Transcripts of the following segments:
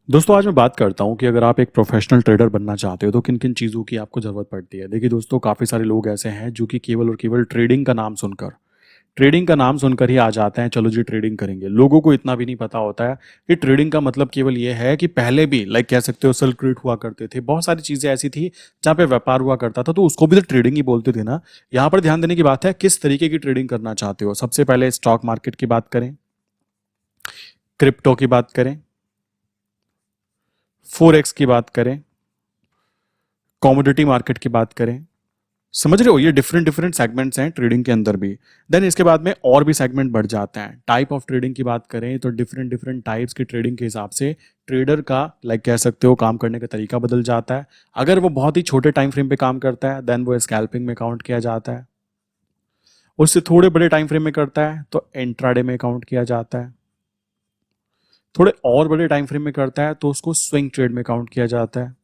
दोस्तों आज मैं बात करता हूँ कि अगर आप एक प्रोफेशनल ट्रेडर बनना चाहते हो तो किन किन चीज़ों की आपको ज़रूरत पड़ती है। देखिए दोस्तों, काफ़ी सारे लोग ऐसे हैं जो कि केवल और केवल ट्रेडिंग का नाम सुनकर ही आ जाते हैं, चलो जी ट्रेडिंग करेंगे। लोगों को इतना भी नहीं पता होता है कि ट्रेडिंग का मतलब केवल ये है कि पहले भी कह सकते हो सिल्क रूट हुआ करते थे, बहुत सारी चीज़ें ऐसी थी जहाँ पे व्यापार हुआ करता था, तो उसको भी तो ट्रेडिंग ही बोलते थे ना। यहाँ पर ध्यान देने की बात है किस तरीके की ट्रेडिंग करना चाहते हो। सबसे पहले स्टॉक मार्केट की बात करें, क्रिप्टो की बात करें, फोरेक्स की बात करें, कॉमोडिटी मार्केट की बात करें। समझ रहे हो, ये डिफरेंट डिफरेंट सेगमेंट्स हैं ट्रेडिंग के अंदर भी। देन इसके बाद में और भी सेगमेंट बढ़ जाते हैं। टाइप ऑफ ट्रेडिंग की बात करें तो डिफरेंट डिफरेंट टाइप्स की ट्रेडिंग के हिसाब से ट्रेडर का कह सकते हो काम करने का तरीका बदल जाता है। अगर वो बहुत ही छोटे टाइम फ्रेम पे काम करता है देन वो स्कैल्पिंग में काउंट किया जाता है। उससे थोड़े बड़े टाइम फ्रेम में करता है तो इंट्राडे में काउंट किया जाता है। थोड़े और बड़े टाइम फ्रेम में करता है तो उसको स्विंग ट्रेड में काउंट किया जाता है।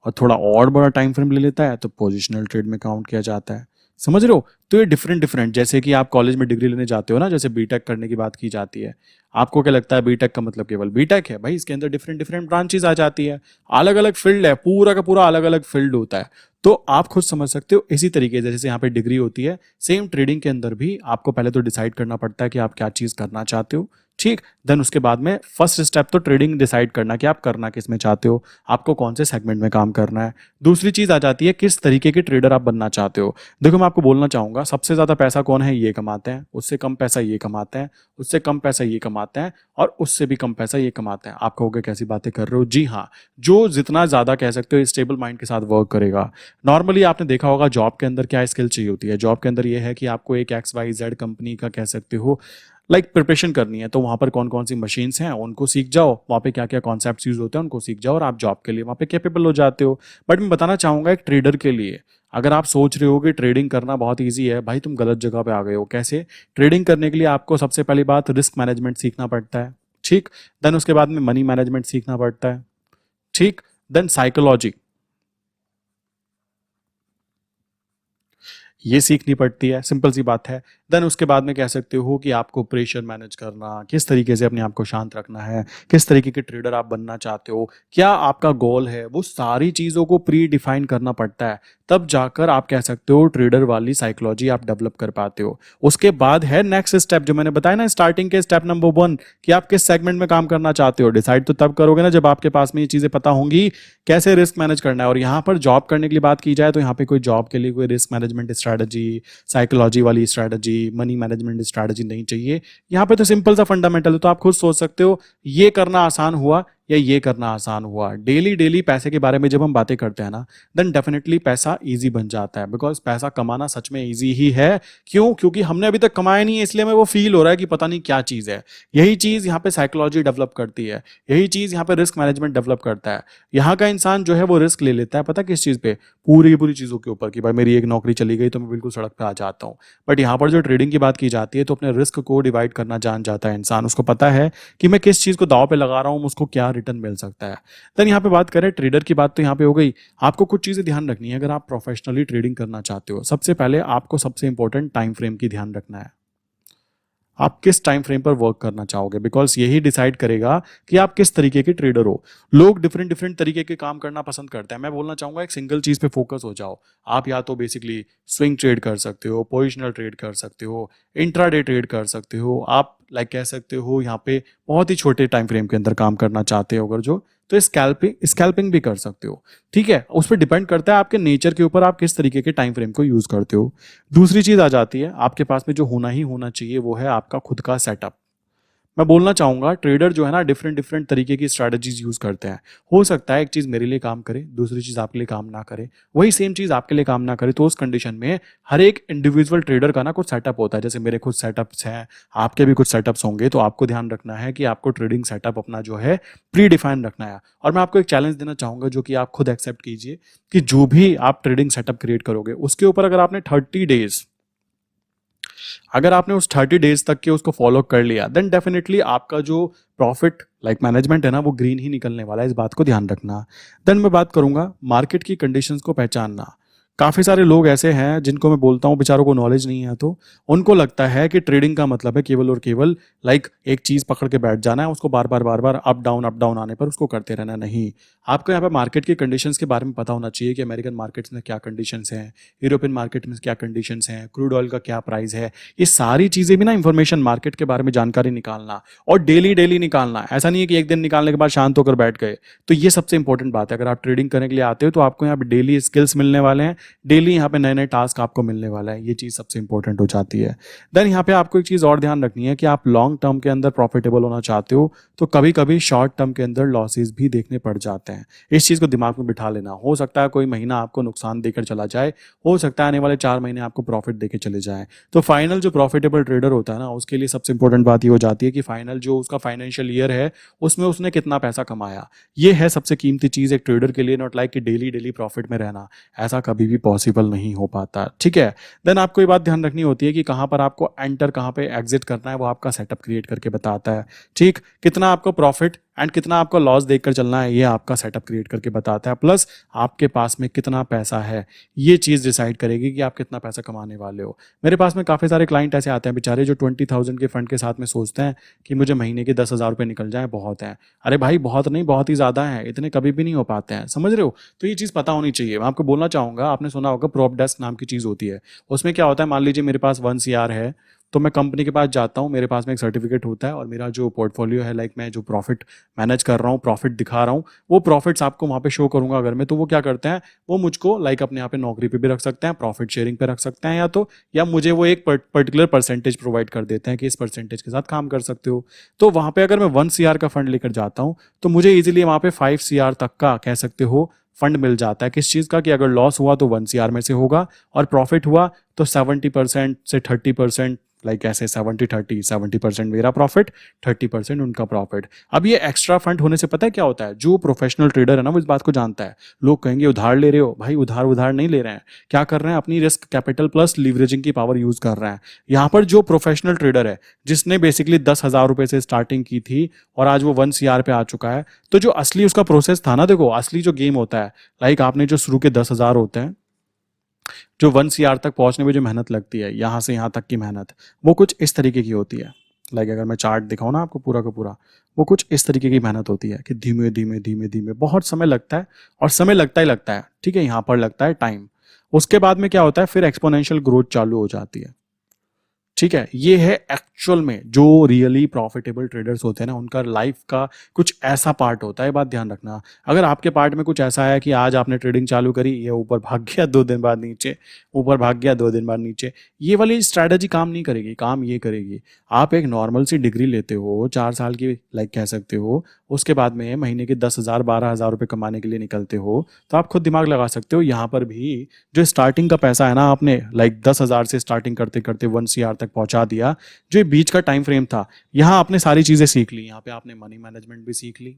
और थोड़ा और बड़ा टाइम फ्रेम ले लेता है तो पोजिशनल ट्रेड में काउंट किया जाता है। समझ रहे हो, तो ये डिफरेंट डिफरेंट, जैसे कि आप कॉलेज में डिग्री लेने जाते हो ना, जैसे बीटेक करने की बात की जाती है। आपको क्या लगता है बीटेक का मतलब केवल बीटेक है? भाई इसके अंदर डिफरेंट डिफरेंट ब्रांचेस आ जाती है, अलग अलग फील्ड है, पूरा का पूरा अलग अलग फील्ड होता है। तो आप खुद समझ सकते हो। इसी तरीके से जैसे यहाँ पे डिग्री होती है, सेम ट्रेडिंग के अंदर भी आपको पहले तो डिसाइड करना पड़ता है कि आप क्या चीज करना चाहते हो। ठीक, देन उसके बाद में फर्स्ट स्टेप तो ट्रेडिंग डिसाइड करना कि आप करना किस में चाहते हो, आपको कौन से सेगमेंट में काम करना है। दूसरी चीज आ जाती है किस तरीके के ट्रेडर आप बनना चाहते हो। देखो मैं आपको बोलना चाहूंगा, सबसे ज्यादा पैसा कौन है ये कमाते हैं, उससे कम पैसा ये कमाते हैं, उससे कम पैसा ये कमाते हैं, और उससे भी कम पैसा ये कमाते हैं। आप कहोगे कैसी बातें कर रहे हो? जी हाँ, जो जितना ज्यादा कह सकते हो स्टेबल माइंड के साथ वर्क करेगा। नॉर्मली आपने देखा होगा जॉब के अंदर क्या स्किल चाहिए होती है। जॉब के अंदर ये है कि आपको एक XYZ कंपनी का कह सकते हो प्रिपरेशन करनी है, तो वहां पर कौन कौन सी मशीन्स हैं उनको सीख जाओ, वहां पे क्या क्या कॉन्सेप्ट्स यूज होते हैं उनको सीख जाओ, और आप जॉब के लिए वहां पे कैपेबल हो जाते हो। बट मैं बताना चाहूंगा एक ट्रेडर के लिए, अगर आप सोच रहे हो कि ट्रेडिंग करना बहुत ईजी है, भाई तुम गलत जगह पे आ गए हो। कैसे? ट्रेडिंग करने के लिए आपको सबसे पहली बात रिस्क मैनेजमेंट सीखना पड़ता है। ठीक, देन उसके बाद में मनी मैनेजमेंट सीखना पड़ता है। ठीक, देन साइकोलॉजी ये सीखनी पड़ती है, सिंपल सी बात है। देन उसके बाद में कह सकते हो कि आपको प्रेशर मैनेज करना, किस तरीके से अपने आप को शांत रखना है, किस तरीके के ट्रेडर आप बनना चाहते हो, क्या आपका गोल है, वो सारी चीज़ों को प्री डिफाइन करना पड़ता है। तब जाकर आप कह सकते हो ट्रेडर वाली साइकोलॉजी आप डेवलप कर पाते हो। उसके बाद है नेक्स्ट स्टेप, जो मैंने बताया ना स्टार्टिंग के स्टेप नंबर 1, कि आप किस सेगमेंट में काम करना चाहते हो। डिसाइड तो तब करोगे ना जब आपके पास में ये चीज़ें पता होंगी कैसे रिस्क मैनेज करना है। और यहाँ पर जॉब करने के लिए बात की जाए तो यहाँ पे कोई जॉब के लिए कोई रिस्क मैनेजमेंट स्ट्रैटेजी, साइकोलॉजी वाली स्ट्रैटेजी, मनी मैनेजमेंट स्ट्रैटेजी नहीं चाहिए। यहाँ पे तो सिंपल सा फंडामेंटल है, तो आप खुद सोच सकते हो ये करना आसान हुआ या ये करना आसान हुआ। डेली डेली पैसे के बारे में जब हम बातें करते हैं ना, देन डेफिनेटली पैसा इजी बन जाता है, बिकॉज पैसा कमाना सच में इजी ही है। क्यों? क्योंकि हमने अभी तक कमाया नहीं है, इसलिए हमें वो फील हो रहा है कि पता नहीं क्या चीज़ है। यही चीज़ यहाँ पे साइकोलॉजी डेवलप करती है, यही चीज़ यहाँ पे रिस्क मैनेजमेंट डेवलप करता है। यहाँ का इंसान जो है वो रिस्क ले लेता है, पता किस चीज़ पे? पूरी की पूरी चीज़ों के ऊपर, कि भाई मेरी एक नौकरी चली गई तो मैं बिल्कुल सड़क पे आ जाता हूँ। बट यहाँ पर जो ट्रेडिंग की बात की जाती है तो अपने रिस्क को डिवाइड करना जान जाता है इंसान। उसको पता है कि मैं किस चीज़ को दांव पे लगा रहा हूँ, उसको क्या रिटर्न मिल सकता है। देन यहाँ पे बात करें ट्रेडर की, बात तो यहाँ पे हो गई। आपको कुछ चीज़ें ध्यान रखनी है अगर आप प्रोफेशनली ट्रेडिंग करना चाहते हो। सबसे पहले आपको सबसे इंपॉर्टेंट टाइम फ्रेम की ध्यान रखना है। आप किस टाइम फ्रेम पर वर्क करना चाहोगे, बिकॉज यही डिसाइड करेगा कि आप किस तरीके के ट्रेडर हो। लोग डिफरेंट डिफरेंट तरीके के काम करना पसंद करते हैं। मैं बोलना चाहूंगा एक सिंगल चीज पे फोकस हो जाओ। आप या तो बेसिकली स्विंग ट्रेड कर सकते हो, पोजिशनल ट्रेड कर सकते हो, इंट्राडे ट्रेड कर सकते हो। आप कह सकते हो यहाँ पे बहुत ही छोटे टाइम फ्रेम के अंदर काम करना चाहते हो अगर जो, तो स्कैल्पिंग स्कैल्पिंग भी कर सकते हो। ठीक है, उस पर डिपेंड करता है आपके नेचर के ऊपर, आप किस तरीके के टाइम फ्रेम को यूज करते हो। दूसरी चीज आ जाती है, आपके पास में जो होना ही होना चाहिए वो है आपका खुद का सेटअप। मैं बोलना चाहूंगा ट्रेडर जो है ना डिफरेंट डिफरेंट तरीके की स्ट्रैटेजीज यूज करते हैं। हो सकता है एक चीज मेरे लिए काम करे, दूसरी चीज आपके लिए काम ना करे, वही सेम चीज आपके लिए काम ना करे। तो उस कंडीशन में हर एक इंडिविजुअल ट्रेडर का ना कुछ सेटअप होता है। जैसे मेरे खुद सेटअप्स हैं, आपके भी कुछ सेटअप्स होंगे, तो आपको ध्यान रखना है कि आपको ट्रेडिंग सेटअप अपना जो है प्री डिफाइन रखना है। और मैं आपको एक चैलेंज देना चाहूंगा जो कि आप खुद एक्सेप्ट कीजिए, कि जो भी आप ट्रेडिंग सेटअप क्रिएट करोगे उसके ऊपर अगर आपने 30 डेज, अगर आपने उस 30 डेज तक के उसको फॉलो कर लिया, देन डेफिनेटली आपका जो प्रॉफिट मैनेजमेंट है ना वो ग्रीन ही निकलने वाला है। इस बात को ध्यान रखना। देन मैं बात करूंगा मार्केट की कंडीशंस को पहचानना। काफ़ी सारे लोग ऐसे हैं जिनको मैं बोलता हूँ बेचारों को नॉलेज नहीं है, तो उनको लगता है कि ट्रेडिंग का मतलब है केवल और केवल लाइक एक चीज़ पकड़ के बैठ जाना है, उसको बार बार अप डाउन आने पर उसको करते रहना। नहीं, आपको यहाँ पे मार्केट की कंडीशंस के बारे में पता होना चाहिए कि अमेरिकन मार्केट्स में क्या कंडीशंस हैं, यूरोपियन मार्केट में क्या कंडीशंस हैं, क्रूड ऑयल का क्या प्राइस है। ये सारी चीज़ें भी ना इंफॉर्मेशन मार्केट के बारे में जानकारी निकालना और डेली डेली निकालना। ऐसा नहीं है कि एक दिन निकालने के बाद शांत होकर बैठ गए। तो ये सबसे इंपॉर्टेंट बात है। अगर आप ट्रेडिंग करने के लिए आते हो तो आपको यहाँ पे डेली स्किल्स मिलने वाले हैं, डेली यहाँ पे नए नए टास्क आपको मिलने वाला है। ये चीज़ सबसे इंपॉर्टेंट हो जाती है। देन यहाँ पे आपको एक चीज़ और ध्यान रखनी है कि आप लॉन्ग टर्म के अंदर प्रॉफिटेबल होना चाहते हो तो कभी कभी शॉर्ट टर्म के अंदर लॉसेज भी देखने पड़ जाते हैं। इस चीज़ को दिमाग में बिठा लेना। हो सकता है कोई महीना आपको नुकसान देकर चला जाए, हो सकता है आने वाले 4 महीने आपको प्रॉफिट देके चले जाए। तो फाइनल जो प्रॉफिटेबल ट्रेडर होता है ना, उसके लिए सबसे इंपॉर्टेंट बात ये हो जाती है कि फाइनल जो उसका फाइनेंशियल ईयर है उसमें उसने कितना पैसा कमाया। ये है सबसे कीमती चीज़ एक ट्रेडर के लिए। नॉट लाइक कि डेली डेली प्रॉफिट में रहना, ऐसा कभी भी पॉसिबल नहीं हो पाता। ठीक है। देन आपको ये बात ध्यान रखनी होती है कि कहाँ पर आपको एंटर, कहाँ पे एग्जिट करना है, वो आपका सेटअप क्रिएट करके बताता है। ठीक, कितना आपको प्रॉफिट एंड कितना आपको लॉस देखकर चलना है, ये आपका सेटअप क्रिएट करके बताता है। प्लस आपके पास में कितना पैसा है, ये चीज़ डिसाइड करेगी कि आप कितना पैसा कमाने वाले हो। मेरे पास में काफ़ी सारे क्लाइंट ऐसे आते हैं बेचारे जो 20,000 के फंड के साथ में सोचते हैं कि मुझे महीने के 10,000 रुपये निकल जाए बहुत है। अरे भाई बहुत नहीं, बहुत ही ज़्यादा है, इतने कभी भी नहीं हो पाते हैं, समझ रहे हो। तो ये चीज़ पता होनी चाहिए। मैं आपको बोलना चाहूँगा, आपने सुना होगा प्रॉप डेस्क नाम की चीज़ होती है। उसमें क्या होता है, मान लीजिए मेरे पास 1 CR है, तो मैं कंपनी के पास जाता हूँ, मेरे पास में एक सर्टिफिकेट होता है और मेरा जो पोर्टफोलियो है, लाइक मैं जो प्रॉफिट मैनेज कर रहा हूँ, प्रॉफिट दिखा रहा हूँ, वो प्रॉफिट्स आपको वहाँ पे शो करूंगा अगर मैं, तो वो क्या करते हैं, वो मुझको लाइक अपने यहाँ पे नौकरी पे भी रख सकते हैं, प्रॉफिट शेयरिंग पे रख सकते हैं, या मुझे वो एक पर्टिकुलर परसेंटेज प्रोवाइड कर देते हैं कि इस परसेंटेज के साथ काम कर सकते हो। तो वहाँ पे अगर मैं 1 CR का फंड लेकर जाता हूँ तो मुझे इजीली वहाँ पे 5 CR तक का कह सकते हो फंड मिल जाता है। किस चीज़ का, कि अगर लॉस हुआ तो 1 CR में से होगा और प्रॉफिट हुआ तो 70% से 30%, लाइक ऐसे 70-30, 70% मेरा प्रॉफिट, 30% उनका प्रॉफिट। अब ये एक्स्ट्रा फंड होने से पता है क्या होता है, जो प्रोफेशनल ट्रेडर है ना वो इस बात को जानता है। लोग कहेंगे उधार ले रहे हो, भाई उधार उधार नहीं ले रहे हैं, क्या कर रहे हैं, अपनी रिस्क कैपिटल प्लस लीवरेजिंग की पावर यूज कर रहे हैं। यहाँ पर जो प्रोफेशनल ट्रेडर है जिसने बेसिकली 10,000 रुपए से स्टार्टिंग की थी और आज वो 1 CR पे आ चुका है, तो जो असली उसका प्रोसेस था ना, देखो असली जो गेम होता है, लाइक आपने जो शुरू के 10,000 होते हैं, जो 1 CR तक पहुंचने में जो मेहनत लगती है, यहाँ से यहाँ तक की मेहनत, वो कुछ इस तरीके की होती है। लाइक अगर मैं चार्ट दिखाऊं ना आपको पूरा का पूरा, वो कुछ इस तरीके की मेहनत होती है कि धीमे धीमे धीमे धीमे बहुत समय लगता है, और समय लगता ही लगता है। ठीक है, यहाँ पर लगता है टाइम। उसके बाद में क्या होता है, फिर एक्सपोनेंशियल ग्रोथ चालू हो जाती है। ठीक है, ये है एक्चुअल में जो रियली प्रॉफिटेबल ट्रेडर्स होते हैं ना, उनका लाइफ का कुछ ऐसा पार्ट होता है। बात ध्यान रखना, अगर आपके पार्ट में कुछ ऐसा है कि आज आपने ट्रेडिंग चालू करी, ये ऊपर भाग गया 2 दिन बाद नीचे, ऊपर भाग गया 2 दिन बाद नीचे, ये वाली स्ट्रैटेजी काम नहीं करेगी। काम ये करेगी, आप एक नॉर्मल सी डिग्री लेते हो 4 साल की, लाइक कह सकते हो, उसके बाद में महीने के 10,000 12,000 रुपये कमाने के लिए निकलते हो, तो आप खुद दिमाग लगा सकते हो। यहाँ पर भी जो स्टार्टिंग का पैसा है ना, आपने लाइक 10,000 से स्टार्टिंग करते करते 1 CR तक पहुंचा दिया, जो बीच का टाइम फ्रेम था, यहाँ आपने सारी चीजें सीख ली। यहाँ पे आपने मनी मैनेजमेंट भी सीख ली,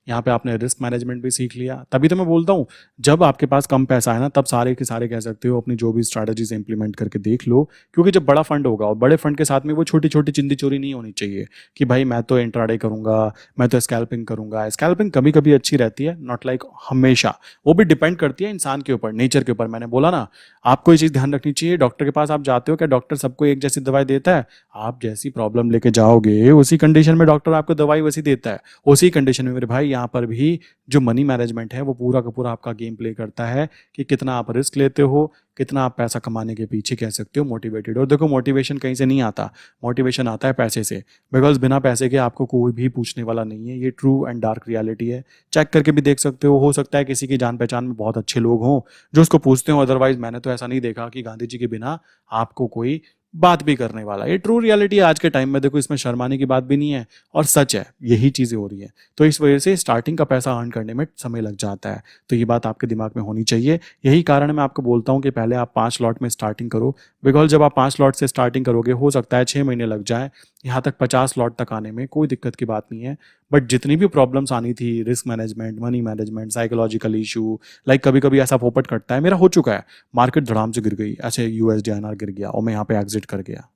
यहाँ पे आपने रिस्क मैनेजमेंट भी सीख लिया। तभी तो मैं बोलता हूँ, जब आपके पास कम पैसा है ना, तब सारे के सारे कह सकते हो अपनी जो भी स्ट्रैटेजीज इंप्लीमेंट करके देख लो। क्योंकि जब बड़ा फंड होगा, और बड़े फंड के साथ में वो छोटी छोटी चिंदी चोरी नहीं होनी चाहिए कि भाई मैं तो इंट्राडे करूंगा, मैं तो स्कैल्पिंग करूंगा। स्कैल्पिंग कभी कभी अच्छी रहती है, नॉट लाइक हमेशा। वो भी डिपेंड करती है इंसान के ऊपर, नेचर के ऊपर। मैंने बोला ना, आपको ये चीज़ ध्यान रखनी चाहिए। डॉक्टर के पास आप जाते हो, क्या डॉक्टर सबको एक जैसी दवाई देता है? आप जैसी प्रॉब्लम लेके जाओगे उसी कंडीशन में डॉक्टर आपको दवाई वैसी देता है। उसी कंडीशन में मेरे भाई यहाँ पर भी जो मनी मैनेजमेंट है वो पूरा का पूरा आपका गेम प्ले करता है कि कितना आप रिस्क लेते हो, कितना आप पैसा कमाने के पीछे कह सकते हो मोटिवेटेड। और देखो, मोटिवेशन कहीं से नहीं आता, मोटिवेशन आता है पैसे से। बिकॉज बिना पैसे के आपको कोई भी पूछने वाला नहीं है। ये ट्रू एंड डार्क रियलिटी है। चेक करके भी देख सकते हो सकता है किसी की जान पहचान में बहुत अच्छे लोग हों जो उसको पूछते हो, अदरवाइज मैंने तो ऐसा नहीं देखा कि गांधी जी के बिना आपको कोई बात भी करने वाला। ये ट्रू रियलिटी है आज के टाइम में। देखो, इसमें शर्माने की बात भी नहीं है और सच है, यही चीजें हो रही है। तो इस वजह से स्टार्टिंग का पैसा अर्न करने में समय लग जाता है। तो ये बात आपके दिमाग में होनी चाहिए। यही कारण मैं आपको बोलता हूँ कि पहले आप 5 लॉट में स्टार्टिंग करो। बिकॉज जब आप 5 लॉट से स्टार्टिंग करोगे, हो सकता है 6 महीने लग जाए, यहाँ तक 50 लॉट तक आने में कोई दिक्कत की बात नहीं है। बट जितनी भी प्रॉब्लम्स आनी थी, risk management, money management, psychological issue, like कभी कभी ऐसा पोपट करता है, मेरा हो चुका है, मार्केट धड़ाम से गिर गई, ऐसे USD INR गिर गया और मैं यहाँ पे एग्जिट कर गया।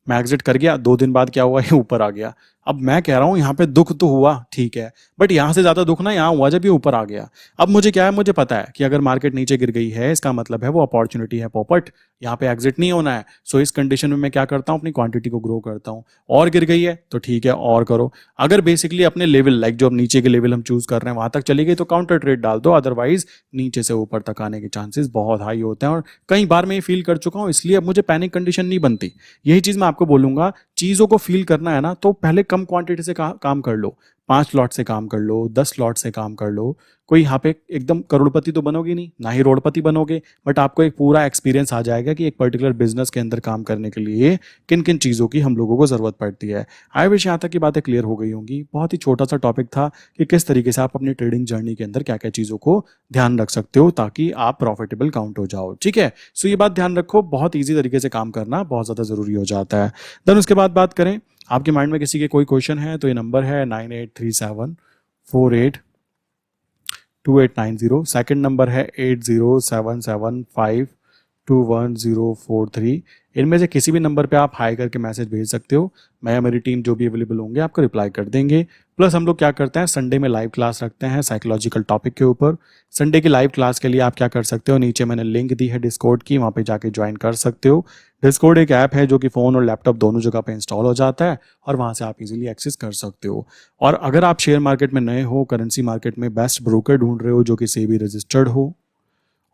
मैं एग्जिट कर गया, 2 दिन बाद क्या हुआ, ये ऊपर आ गया। अब मैं कह रहा हूँ यहाँ पे दुख तो हुआ, ठीक है, बट यहाँ से ज़्यादा दुख ना यहाँ हुआ जब ये ऊपर आ गया। अब मुझे क्या है, मुझे पता है कि अगर मार्केट नीचे गिर गई है इसका मतलब है वो अपॉर्चुनिटी है पोपट, यहाँ पे एग्जिट नहीं होना है। सो इस कंडीशन में मैं क्या करता हूँ, अपनी क्वांटिटी को ग्रो करता हूँ। और गिर गई है तो ठीक है और करो। अगर बेसिकली अपने लेवल लाइक जो अब नीचे के लेवल हम चूज कर रहे हैं वहां तक चली गई तो काउंटर ट्रेड डाल दो, अदरवाइज नीचे से ऊपर तक आने के चांसेस बहुत हाई होते हैं। और कई बार मैं ये फील कर चुका हूँ, इसलिए अब मुझे पैनिक कंडीशन नहीं बनती। यही चीज मैं आपको बोलूंगा, चीजों को फील करना है ना तो पहले कम क्वांटिटी से काम कर लो। 5 लॉट से काम कर लो, 10 लॉट से काम कर लो। कोई यहाँ पे एकदम करोड़पति तो बनोगे नहीं, ना ही रोडपति बनोगे, बट आपको एक पूरा एक्सपीरियंस आ जाएगा कि एक पर्टिकुलर बिजनेस के अंदर काम करने के लिए किन किन चीज़ों की हम लोगों को ज़रूरत पड़ती है। आई विश यहाँ तक की बातें क्लियर हो गई होंगी। बहुत ही छोटा सा टॉपिक था कि किस तरीके से आप अपनी ट्रेडिंग जर्नी के अंदर क्या क्या चीज़ों को ध्यान रख सकते हो ताकि आप प्रॉफिटेबल काउंट हो जाओ। ठीक है, सो ये बात ध्यान रखो, बहुत ईजी तरीके से काम करना बहुत ज़्यादा ज़रूरी हो जाता है। देन उसके बाद बात करें, आपके माइंड में किसी के कोई क्वेश्चन है तो ये नंबर है 9837482890। सेकंड नंबर है 8077521043। इनमें से किसी भी नंबर पे आप हाई करके मैसेज भेज सकते हो। मैं या मेरी टीम जो भी अवेलेबल होंगे आपको रिप्लाई कर देंगे। प्लस हम लोग क्या करते हैं, संडे में लाइव क्लास रखते हैं साइकोलॉजिकल टॉपिक के ऊपर। संडे की लाइव क्लास के लिए आप क्या कर सकते हो, नीचे मैंने लिंक दी है डिस्कॉर्ड की, वहाँ पे जाके ज्वाइन कर सकते हो। डिस्कॉर्ड एक ऐप है जो कि फ़ोन और लैपटॉप दोनों जगह पे इंस्टॉल हो जाता है और वहाँ से आप इजीली एक्सेस कर सकते हो। और अगर आप शेयर मार्केट में नए हो, करेंसी मार्केट में बेस्ट ब्रोकर ढूंढ रहे हो जो कि सेबी रजिस्टर्ड हो,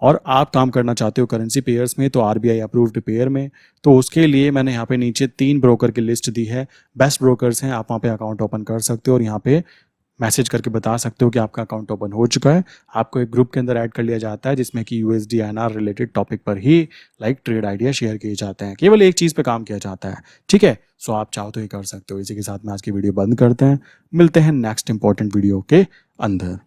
और आप काम करना चाहते हो करेंसी पेयर्स में तो आरबीआई अप्रूव्ड पेयर में, तो उसके लिए मैंने यहाँ पे नीचे 3 ब्रोकर की लिस्ट दी है। बेस्ट ब्रोकर्स हैं, आप वहाँ पे अकाउंट ओपन कर सकते हो और यहाँ पे मैसेज करके बता सकते हो कि आपका अकाउंट ओपन हो चुका है। आपको एक ग्रुप के अंदर ऐड कर लिया जाता है जिसमें कि यूएसडी INR रिलेटेड टॉपिक पर ही लाइक ट्रेड आइडिया शेयर किए जाते हैं, केवल एक चीज़ पे काम किया जाता है। ठीक है, सो आप चाहो तो ये कर सकते हो। इसी के साथ में आज की वीडियो बंद करते हैं, मिलते हैं नेक्स्ट इंपॉर्टेंट वीडियो के अंदर।